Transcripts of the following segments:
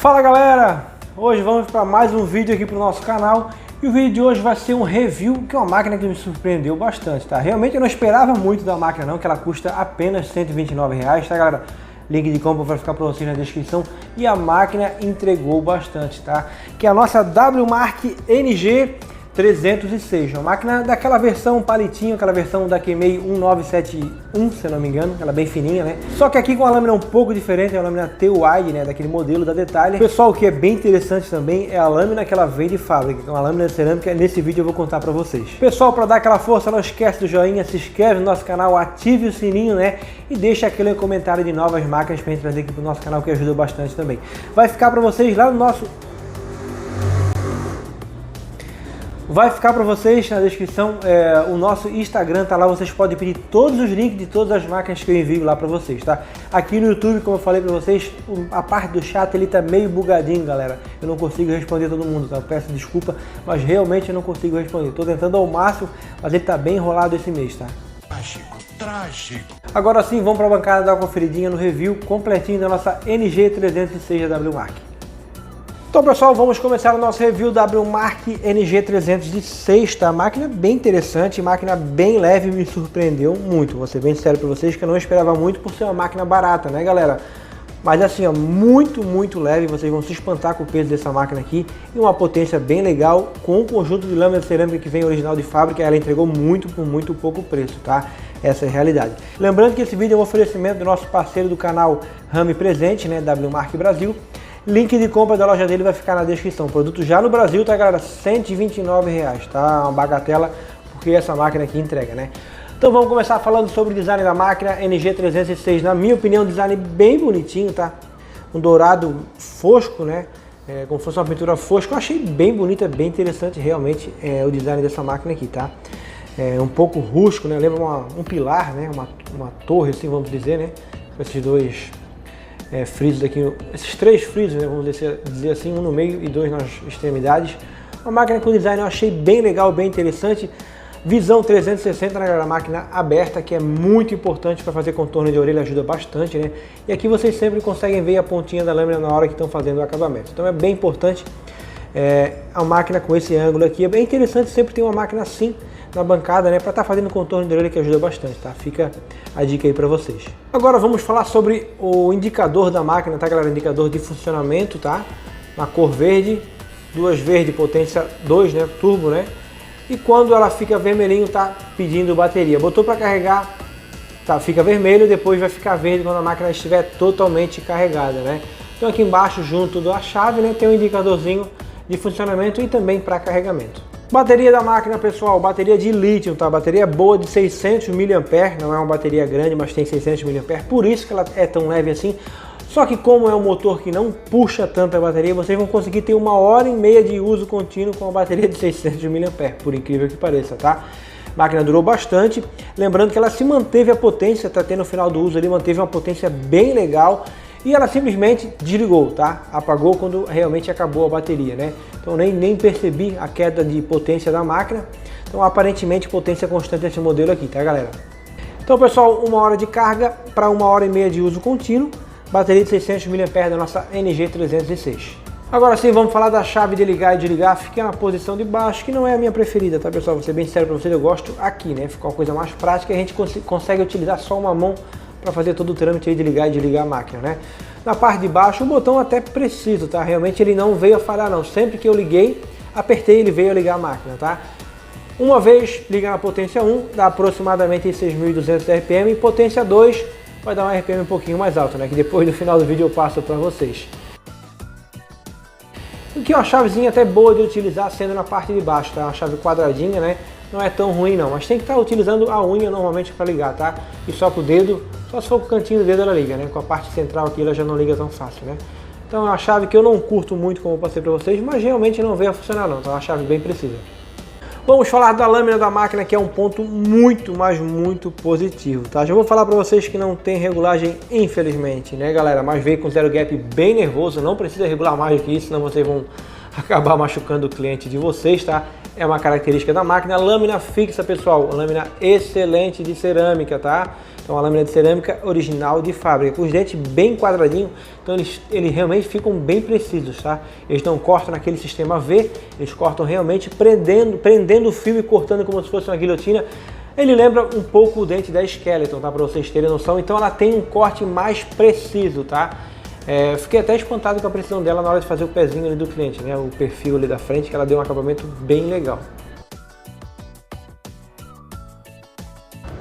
Fala galera, hoje vamos para mais um vídeo aqui para o nosso canal e o vídeo de hoje vai ser um review que é uma máquina que me surpreendeu bastante, tá? Realmente eu não esperava muito da máquina não, que ela custa apenas R$ 129,00, tá galera? Link de compra vai ficar para vocês na descrição e a máquina entregou bastante, tá? Que é a nossa WMark NG306, uma máquina daquela versão palitinho, aquela versão da Kemei 1971, se eu não me engano, ela é bem fininha, né? Só que aqui com a lâmina um pouco diferente, é a lâmina T-Wide, né? Daquele modelo da Detalhe. Pessoal, o que é bem interessante também é a lâmina que ela vem de fábrica, que é uma lâmina de cerâmica, nesse vídeo eu vou contar pra vocês. Pessoal, para dar aquela força, não esquece do joinha, se inscreve no nosso canal, ative o sininho, né? E deixa aquele comentário de novas máquinas pra gente trazer aqui pro nosso canal, que ajuda bastante também. Vai ficar pra vocês lá no nosso... Vai ficar para vocês na descrição o nosso Instagram, tá lá, vocês podem pedir todos os links de todas as máquinas que eu envio lá para vocês, tá? Aqui no YouTube, como eu falei para vocês, a parte do chat ele tá meio bugadinho, galera. Eu não consigo responder todo mundo, tá? Eu peço desculpa, mas realmente eu não consigo responder. Tô tentando ao máximo, mas ele tá bem enrolado esse mês, tá? Trágico. Agora sim, vamos para a bancada dar uma conferidinha no review completinho da nossa NG306 da WMark. Então pessoal, vamos começar o nosso review da WMark NG306, tá? Máquina bem interessante, máquina bem leve, me surpreendeu muito. Vou ser bem sincero para vocês que eu não esperava muito por ser uma máquina barata, né galera? Mas assim, ó, muito leve, vocês vão se espantar com o peso dessa máquina aqui. E uma potência bem legal, com um conjunto de lâmina de cerâmica que vem original de fábrica, ela entregou muito por muito pouco preço, tá? Essa é a realidade. Lembrando que esse vídeo é um oferecimento do nosso parceiro do canal Rame Presente, né? WMark Brasil. Link de compra da loja dele vai ficar na descrição. O produto já no Brasil, tá galera? R$ 129,00, tá? Uma bagatela, porque essa máquina aqui entrega, né? Então vamos começar falando sobre o design da máquina NG306. Na minha opinião, um design bem bonitinho, tá? Um dourado fosco, né? Como se fosse uma pintura fosca. Eu achei bem bonita, bem interessante realmente o design dessa máquina aqui, tá? Um pouco rústico, né? Lembra um pilar, né? Uma torre, assim, vamos dizer, né? Com esses dois... frisos aqui, esses três frisos, né, vamos dizer assim, um no meio e dois nas extremidades. Uma máquina com design eu achei bem legal, bem interessante. Visão 360 na máquina aberta, que é muito importante para fazer contorno de orelha, ajuda bastante, né? E aqui vocês sempre conseguem ver a pontinha da lâmina na hora que estão fazendo o acabamento. Então é bem importante a máquina com esse ângulo aqui. É bem interessante sempre ter uma máquina assim na bancada, né, para estar fazendo contorno de orelha, que ajuda bastante, tá? Fica a dica aí para vocês. Agora vamos falar sobre o indicador da máquina, tá galera? Indicador de funcionamento, tá? Na cor verde, duas verde, potência 2, né? Turbo, né? E quando ela fica vermelhinho, tá pedindo bateria. Botou para carregar, tá? Fica vermelho, depois vai ficar verde quando a máquina estiver totalmente carregada, né? Então aqui embaixo, junto da chave, né, tem um indicadorzinho de funcionamento e também para carregamento. Bateria da máquina, pessoal, bateria de lítio, tá? Bateria boa de 600 mAh, não é uma bateria grande, mas tem 600 mAh, por isso que ela é tão leve assim. Só que como é um motor que não puxa tanta bateria, vocês vão conseguir ter 1h30 de uso contínuo com a bateria de 600 mAh, por incrível que pareça, tá? A máquina durou bastante, lembrando que ela se manteve a potência, tá? Tendo no final do uso ali, manteve uma potência bem legal. E ela simplesmente desligou, tá? Apagou quando realmente acabou a bateria, né? Então nem percebi a queda de potência da máquina. Então aparentemente potência constante desse modelo aqui, tá galera? Então pessoal, 1 hora de carga para 1h30 de uso contínuo. Bateria de 600 mAh da nossa NG306. Agora sim, vamos falar da chave de ligar e desligar. Fica na posição de baixo, que não é a minha preferida, tá pessoal? Vou ser bem sério para vocês, eu gosto aqui, né? Fica uma coisa mais prática e a gente consegue utilizar só uma mão para fazer todo o trâmite aí de ligar e desligar a máquina, né? Na parte de baixo o botão até preciso, tá? Realmente ele não veio a falhar não. Sempre que eu liguei, apertei, ele veio a ligar a máquina, tá? Uma vez liga na potência 1, dá aproximadamente 6.200 RPM, e potência 2 vai dar um RPM um pouquinho mais alto, né? Que depois do final do vídeo eu passo para vocês. Aqui uma chavezinha até boa de utilizar sendo na parte de baixo, tá? Uma chave quadradinha, né? Não é tão ruim não, mas tem que estar utilizando a unha normalmente para ligar, tá? E só com o dedo, só se for com o cantinho do dedo ela liga, né? Com a parte central aqui ela já não liga tão fácil, né? Então é uma chave que eu não curto muito, como eu passei para vocês, mas realmente não veio a funcionar não, tá? É uma chave bem precisa. Vamos falar da lâmina da máquina, que é um ponto muito, mas muito positivo, tá? Já vou falar para vocês que não tem regulagem, infelizmente, né, galera? Mas veio com zero gap bem nervoso, não precisa regular mais do que isso, senão vocês vão acabar machucando o cliente de vocês, tá? É uma característica da máquina. Lâmina fixa, pessoal, lâmina excelente de cerâmica, tá? Então a lâmina de cerâmica original de fábrica, com os dentes bem quadradinhos, então eles realmente ficam bem precisos, tá? Eles não cortam naquele sistema V, eles cortam realmente prendendo o fio e cortando como se fosse uma guilhotina. Ele lembra um pouco o dente da Skeleton, tá? Para vocês terem noção. Então ela tem um corte mais preciso, tá? Fiquei até espantado com a precisão dela na hora de fazer o pezinho ali do cliente, né? O perfil ali da frente, que ela deu um acabamento bem legal.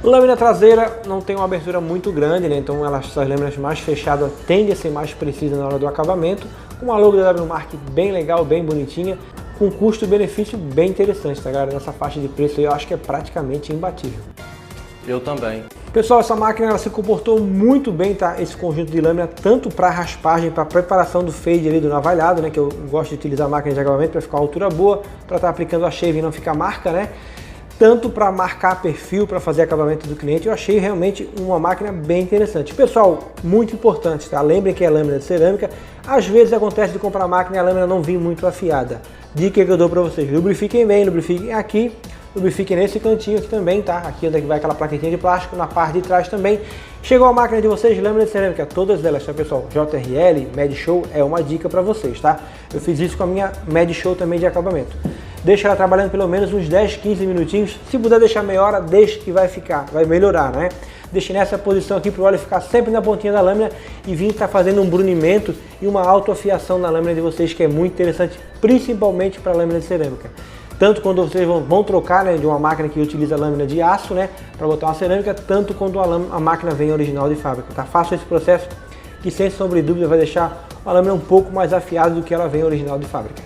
Lâmina traseira não tem uma abertura muito grande, né? Então essas lâminas mais fechadas tendem a ser mais precisas na hora do acabamento. Com uma logo da WMark bem legal, bem bonitinha, com custo-benefício bem interessante, tá, galera? Nessa faixa de preço aí eu acho que é praticamente imbatível. Eu também. Pessoal, essa máquina ela se comportou muito bem, tá? Esse conjunto de lâmina, tanto para raspagem, para preparação do fade ali do navalhado, né? Que eu gosto de utilizar a máquina de acabamento para ficar uma altura boa, para estar aplicando a shave e não ficar marca, né? Tanto para marcar perfil, para fazer acabamento do cliente, eu achei realmente uma máquina bem interessante. Pessoal, muito importante, tá? Lembrem que é lâmina de cerâmica. Às vezes acontece de comprar a máquina e a lâmina não vir muito afiada. Dica que eu dou para vocês: lubrifiquem bem, lubrifiquem aqui. Lubrifique nesse cantinho aqui também, tá? Aqui onde é que vai aquela plaquetinha de plástico, na parte de trás também. Chegou a máquina de vocês, lâmina de cerâmica, todas elas, tá, pessoal? JRL, MedShow é uma dica para vocês, tá? Eu fiz isso com a minha MedShow também de acabamento. Deixa ela trabalhando pelo menos uns 10, 15 minutinhos. Se puder deixar meia hora, deixa que vai melhorar, né? Deixe nessa posição aqui para o óleo ficar sempre na pontinha da lâmina e vir estar fazendo um brunimento e uma autoafiação na lâmina de vocês, que é muito interessante, principalmente para a lâmina de cerâmica. Tanto quando vocês vão trocar, né, de uma máquina que utiliza lâmina de aço, né, para botar uma cerâmica, tanto quando a máquina vem original de fábrica. Tá? Faça esse processo que, sem sombra de dúvida, vai deixar a lâmina um pouco mais afiada do que ela vem original de fábrica.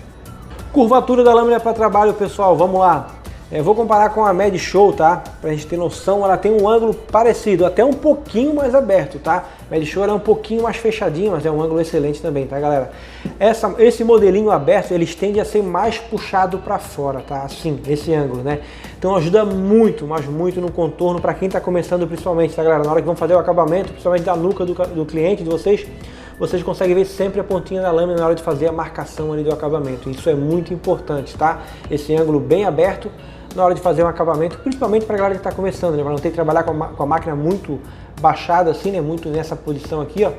Curvatura da lâmina para trabalho, pessoal, vamos lá. Vou comparar com a MedShow, tá? Pra gente ter noção, ela tem um ângulo parecido, até um pouquinho mais aberto, tá? A MedShow é um pouquinho mais fechadinho, mas é um ângulo excelente também, tá, galera? Esse modelinho aberto, eles tendem a ser mais puxado para fora, tá? Assim, nesse ângulo, né? Então ajuda muito, mas muito no contorno para quem tá começando principalmente, tá, galera? Na hora que vão fazer o acabamento, principalmente da nuca do cliente de vocês, vocês conseguem ver sempre a pontinha da lâmina na hora de fazer a marcação ali do acabamento. Isso é muito importante, tá? Esse ângulo bem aberto na hora de fazer um acabamento, principalmente para a galera que está começando, né? Para não ter que trabalhar com a máquina muito baixada assim, né? Muito nessa posição aqui, ó.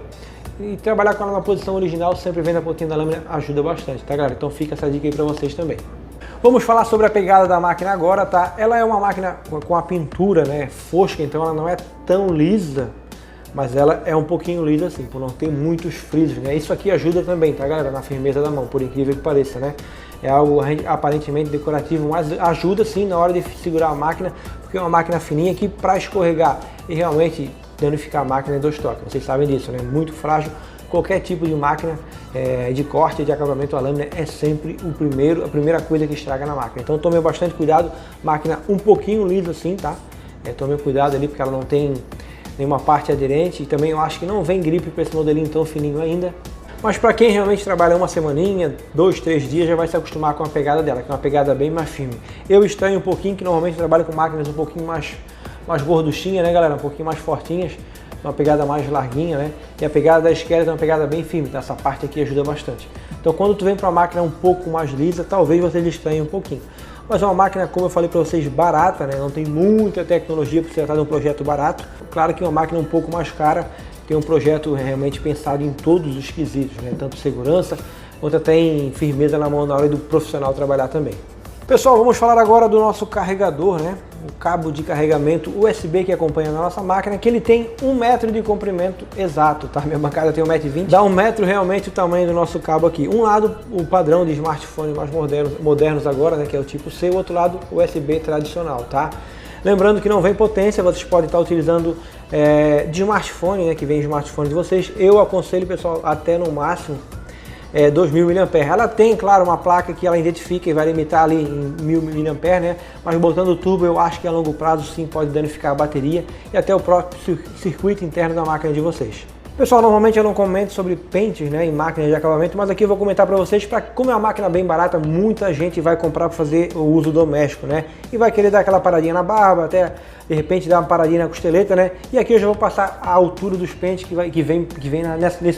E trabalhar com ela na posição original, sempre vendo a pontinha da lâmina, ajuda bastante, tá, galera? Então fica essa dica aí para vocês também. Vamos falar sobre a pegada da máquina agora, tá? Ela é uma máquina com a pintura, né, fosca, então ela não é tão lisa, mas ela é um pouquinho lisa assim, por não ter muitos frisos, né? Isso aqui ajuda também, tá, galera? Na firmeza da mão, por incrível que pareça, né? É algo aparentemente decorativo, mas ajuda sim na hora de segurar a máquina, porque é uma máquina fininha que para escorregar e realmente danificar a máquina em 2 toques. Vocês sabem disso, né? Muito frágil. Qualquer tipo de máquina de corte, de acabamento a lâmina é sempre a primeira coisa que estraga na máquina. Então tome bastante cuidado, máquina um pouquinho lisa assim, tá? Tome cuidado ali porque ela não tem nenhuma parte aderente e também eu acho que não vem gripe para esse modelinho tão fininho ainda. Mas para quem realmente trabalha uma semaninha, 2, 3 dias, já vai se acostumar com a pegada dela, que é uma pegada bem mais firme. Eu estranho um pouquinho, que normalmente trabalho com máquinas um pouquinho mais gorduchinhas, né, galera? Um pouquinho mais fortinhas, uma pegada mais larguinha, né? E a pegada da Skeleton é uma pegada bem firme, tá? Essa parte aqui ajuda bastante. Então quando tu vem para uma máquina um pouco mais lisa, talvez vocês estranhem um pouquinho. Mas é uma máquina, como eu falei para vocês, barata, né? Não tem muita tecnologia para se tratar de um projeto barato. Claro que uma máquina um pouco mais cara, tem um projeto realmente pensado em todos os quesitos, né? Tanto segurança, quanto até em firmeza na mão na hora do profissional trabalhar também. Pessoal, vamos falar agora do nosso carregador, né? O cabo de carregamento USB que acompanha a nossa máquina, que ele tem 1 metro de comprimento exato, tá? Minha bancada tem 1,20 m, dá 1 metro realmente o tamanho do nosso cabo aqui. Um lado, o padrão de smartphone mais modernos agora, né? Que é o tipo C, o outro lado, USB tradicional, tá? Lembrando que não vem potência, vocês podem estar utilizando de smartphone, né, que vem smartphone de vocês, eu aconselho, pessoal, até no máximo 2000 mAh. Ela tem, claro, uma placa que ela identifica e vai limitar ali em 1000 mAh, né? Mas botando o turbo, eu acho que a longo prazo sim pode danificar a bateria e até o próprio circuito interno da máquina de vocês. Pessoal, normalmente eu não comento sobre pentes, né, em máquinas de acabamento, mas aqui eu vou comentar para vocês, como é uma máquina bem barata, muita gente vai comprar para fazer o uso doméstico, né? E vai querer dar aquela paradinha na barba, até de repente dar uma paradinha na costeleta, né? E aqui eu já vou passar a altura dos pentes que vem nesse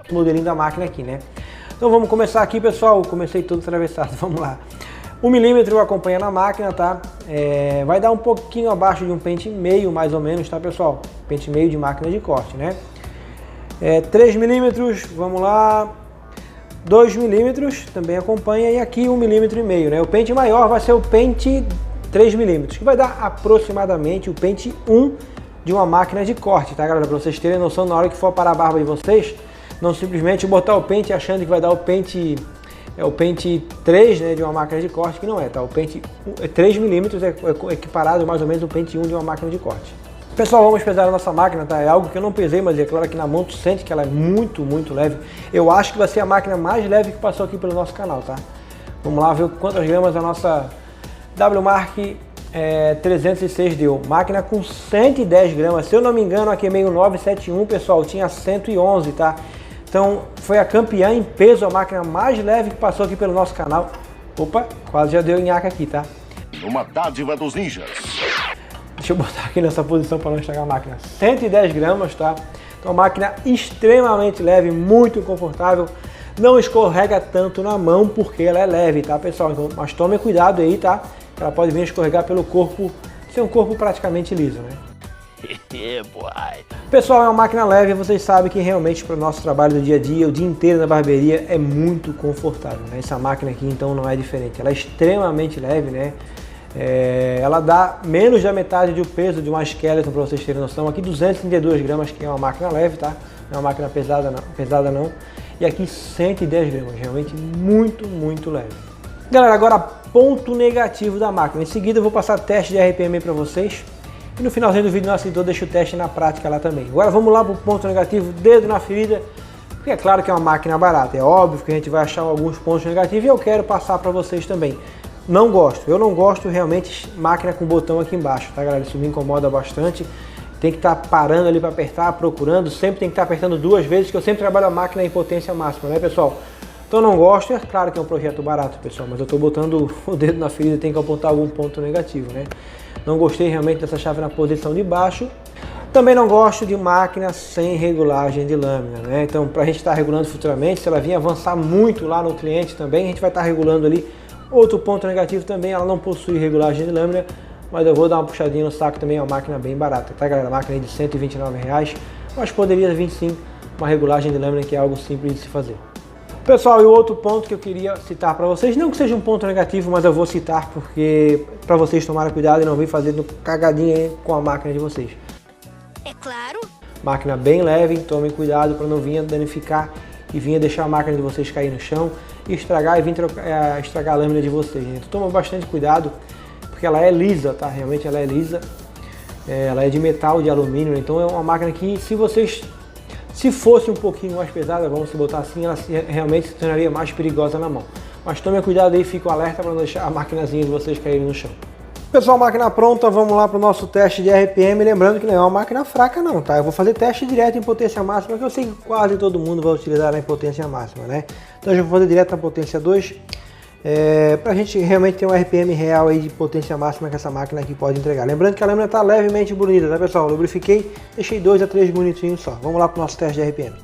modelinho da máquina aqui, né? Então vamos começar aqui, pessoal. Comecei todo atravessado, vamos lá. 1 milímetro acompanha na máquina, tá? Vai dar um pouquinho abaixo de um pente meio, mais ou menos, tá, pessoal? Pente meio de máquina de corte, né? 3 milímetros, vamos lá. 2 milímetros também acompanha, e aqui 1,5 milímetro, né? O pente maior vai ser o pente 3 milímetros, que vai dar aproximadamente o pente 1 de uma máquina de corte, tá, galera? Para vocês terem noção, na hora que for parar a barba de vocês, não simplesmente botar o pente achando que vai dar o pente 3, né, de uma máquina de corte, que não é, tá? O pente 3 milímetros é equiparado mais ou menos ao pente 1 de uma máquina de corte. Pessoal, vamos pesar a nossa máquina, tá? É algo que eu não pesei, mas é claro que na mão tu sente que ela é muito, muito leve. Eu acho que vai ser a máquina mais leve que passou aqui pelo nosso canal, tá? Vamos lá ver quantas gramas a nossa WMark 306 deu. Máquina com 110 gramas. Se eu não me engano, a Q-Meio 971, pessoal, tinha 111, tá? Então, foi a campeã em peso, a máquina mais leve que passou aqui pelo nosso canal. Opa, quase já deu nhaca aqui, tá? Uma dádiva dos ninjas. Deixa eu botar aqui nessa posição para não estragar a máquina. 110 gramas, tá? Então, uma máquina extremamente leve, muito confortável. Não escorrega tanto na mão porque ela é leve, tá, pessoal? Então, mas tome cuidado aí, tá? Ela pode vir escorregar pelo corpo, ser um corpo praticamente liso, né? Pessoal, é uma máquina leve, vocês sabem que realmente para o nosso trabalho do dia a dia, o dia inteiro na barbearia, é muito confortável, né? Essa máquina aqui então não é diferente, ela é extremamente leve, né? Ela dá menos da metade do peso de uma Skeleton, para vocês terem noção. Aqui 232 gramas, que é uma máquina leve, tá? Não é uma máquina pesada não. E aqui 110 gramas, realmente muito, muito leve. Galera, agora ponto negativo da máquina. Em seguida eu vou passar teste de RPM para vocês. E no finalzinho do vídeo nosso editor deixa o teste na prática lá também. Agora vamos lá para o ponto negativo, dedo na ferida. Porque é claro que é uma máquina barata. É óbvio que a gente vai achar alguns pontos negativos e eu quero passar para vocês também. Não gosto, eu não gosto realmente máquina com botão aqui embaixo, tá, galera? Isso me incomoda bastante. Tem que estar parando ali para apertar, procurando. Sempre tem que estar apertando 2 vezes, que eu sempre trabalho a máquina em potência máxima, né, pessoal? Então não gosto, é claro que é um projeto barato, pessoal, mas eu estou botando o dedo na ferida, tem que apontar algum ponto negativo, né? Não gostei realmente dessa chave na posição de baixo. Também não gosto de máquina sem regulagem de lâmina, né? Então, para a gente estar regulando futuramente, se ela vir avançar muito lá no cliente também, a gente vai estar regulando ali. Outro ponto negativo também, ela não possui regulagem de lâmina, mas eu vou dar uma puxadinha no saco também, é uma máquina bem barata, tá, galera? Máquina de R$129, mas poderia vir sim uma regulagem de lâmina, que é algo simples de se fazer. Pessoal, e o outro ponto que eu queria citar para vocês, não que seja um ponto negativo, mas eu vou citar porque para vocês tomarem cuidado e não vir fazendo cagadinha aí com a máquina de vocês. É claro. Máquina bem leve, tomem cuidado para não vir danificar e vir deixar a máquina de vocês cair no chão e estragar e vir estragar a lâmina de vocês. Então toma bastante cuidado, porque ela é lisa, tá? Realmente ela é lisa. Ela é de metal, de alumínio, então é uma máquina que se fosse um pouquinho mais pesada, vamos botar assim, ela realmente se tornaria mais perigosa na mão. Mas tome cuidado aí, fique alerta para não deixar a maquinazinha de vocês caírem no chão. Pessoal, máquina pronta, vamos lá para o nosso teste de RPM. Lembrando que não é uma máquina fraca não, tá? Eu vou fazer teste direto em potência máxima, que eu sei que quase todo mundo vai utilizar ela em potência máxima, né? Então eu vou fazer direto na potência 2. Para a gente realmente ter um RPM real aí de potência máxima que essa máquina aqui pode entregar. Lembrando que a lâmina está levemente bonita, tá, pessoal? Eu lubrifiquei, deixei 2 a 3 bonitinhos só. Vamos lá para o nosso teste de RPM.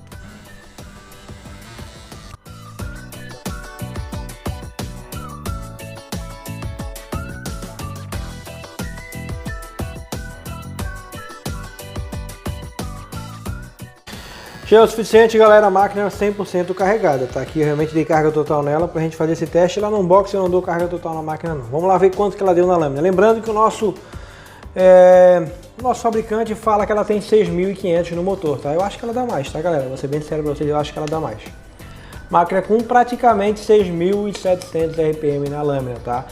Já é o suficiente, galera, a máquina é 100% carregada, tá? Aqui eu realmente dei carga total nela pra gente fazer esse teste. Lá no unboxing eu não dou carga total na máquina não. Vamos lá ver quanto que ela deu na lâmina. Lembrando que o nosso fabricante fala que ela tem 6.500 no motor, tá? Eu acho que ela dá mais, tá, galera? Vou ser bem sério pra vocês, eu acho que ela dá mais. Máquina com praticamente 6.700 RPM na lâmina, tá?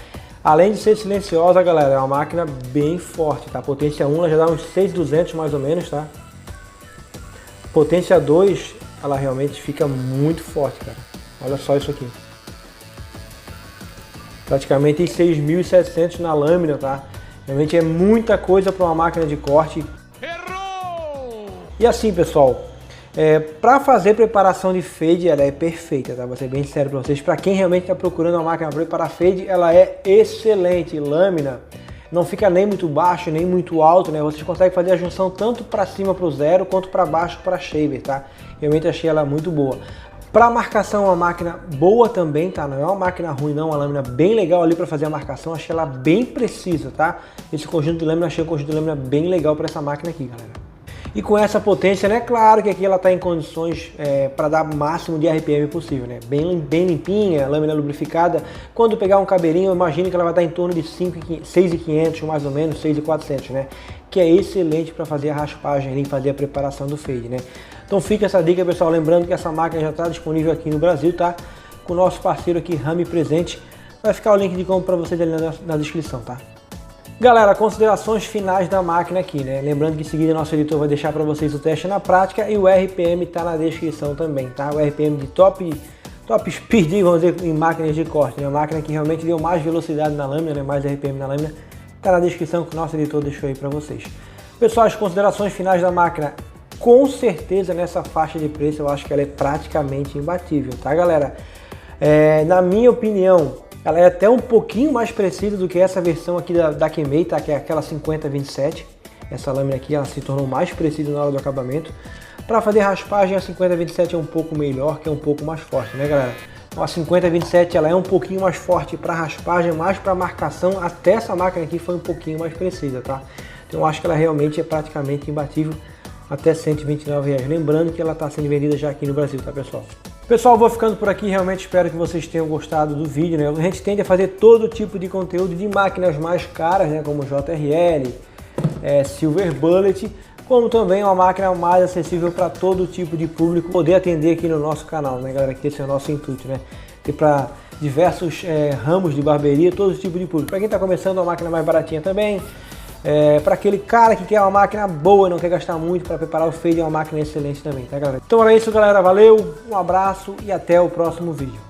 Além de ser silenciosa, galera, é uma máquina bem forte, tá? Potência 1 ela já dá uns 6.200 mais ou menos, tá? Potência 2, ela realmente fica muito forte, cara. Olha só isso aqui. Praticamente 6.700 na lâmina, tá? Realmente é muita coisa para uma máquina de corte. Errou! E assim, pessoal, para fazer preparação de fade, ela é perfeita, tá? Vou ser bem sério para vocês. Para quem realmente está procurando uma máquina para preparar fade, ela é excelente. Lâmina não fica nem muito baixo, nem muito alto, né? Vocês conseguem fazer a junção tanto para cima para o zero, quanto para baixo para shaver, tá? Realmente achei ela muito boa. Para marcação, uma máquina boa também, tá? Não é uma máquina ruim não, uma lâmina bem legal ali para fazer a marcação, achei ela bem precisa, tá? Esse conjunto de lâmina, achei o conjunto de lâmina bem legal para essa máquina aqui, galera. E com essa potência, né, claro que aqui ela está em condições para dar o máximo de RPM possível, né? Bem limpinha, lâmina lubrificada. Quando pegar um cabeirinho, eu imagino que ela vai estar em torno de 6.500 mais ou menos, 6.400, né? Que é excelente para fazer a raspagem e fazer a preparação do fade, né? Então fica essa dica, pessoal, lembrando que essa máquina já está disponível aqui no Brasil, tá? Com o nosso parceiro aqui, Rami Presente. Vai ficar o link de compra para vocês ali na descrição, tá? Galera, considerações finais da máquina aqui, né? Lembrando que em seguida nosso editor vai deixar para vocês o teste na prática e o RPM tá na descrição também, tá? O RPM de top speed, vamos dizer, em máquinas de corte, né? Uma máquina que realmente deu mais velocidade na lâmina, né? Mais RPM na lâmina, tá na descrição que o nosso editor deixou aí para vocês. Pessoal, as considerações finais da máquina, com certeza nessa faixa de preço eu acho que ela é praticamente imbatível, tá, galera? Na minha opinião, ela é até um pouquinho mais precisa do que essa versão aqui da Kemei, tá? Que é aquela 5027. Essa lâmina aqui ela se tornou mais precisa na hora do acabamento. Para fazer raspagem, a 5027 é um pouco melhor, que é um pouco mais forte, né, galera? Então a 5027 ela é um pouquinho mais forte para raspagem, mais para marcação. Até essa máquina aqui foi um pouquinho mais precisa, tá? Então eu acho que ela realmente é praticamente imbatível, até R$129. Lembrando que ela está sendo vendida já aqui no Brasil, tá, pessoal? Pessoal, vou ficando por aqui, realmente espero que vocês tenham gostado do vídeo, né? A gente tende a fazer todo tipo de conteúdo de máquinas mais caras, né? Como JRL, Silver Bullet, como também uma máquina mais acessível para todo tipo de público poder atender aqui no nosso canal, né, galera? Que esse é o nosso intuito, né? E para diversos ramos de barbearia, todo tipo de público. Para quem está começando, uma máquina mais baratinha também. Para aquele cara que quer uma máquina boa e não quer gastar muito para preparar o fade, é uma máquina excelente também, tá, galera? Então era isso, galera, valeu, um abraço e até o próximo vídeo.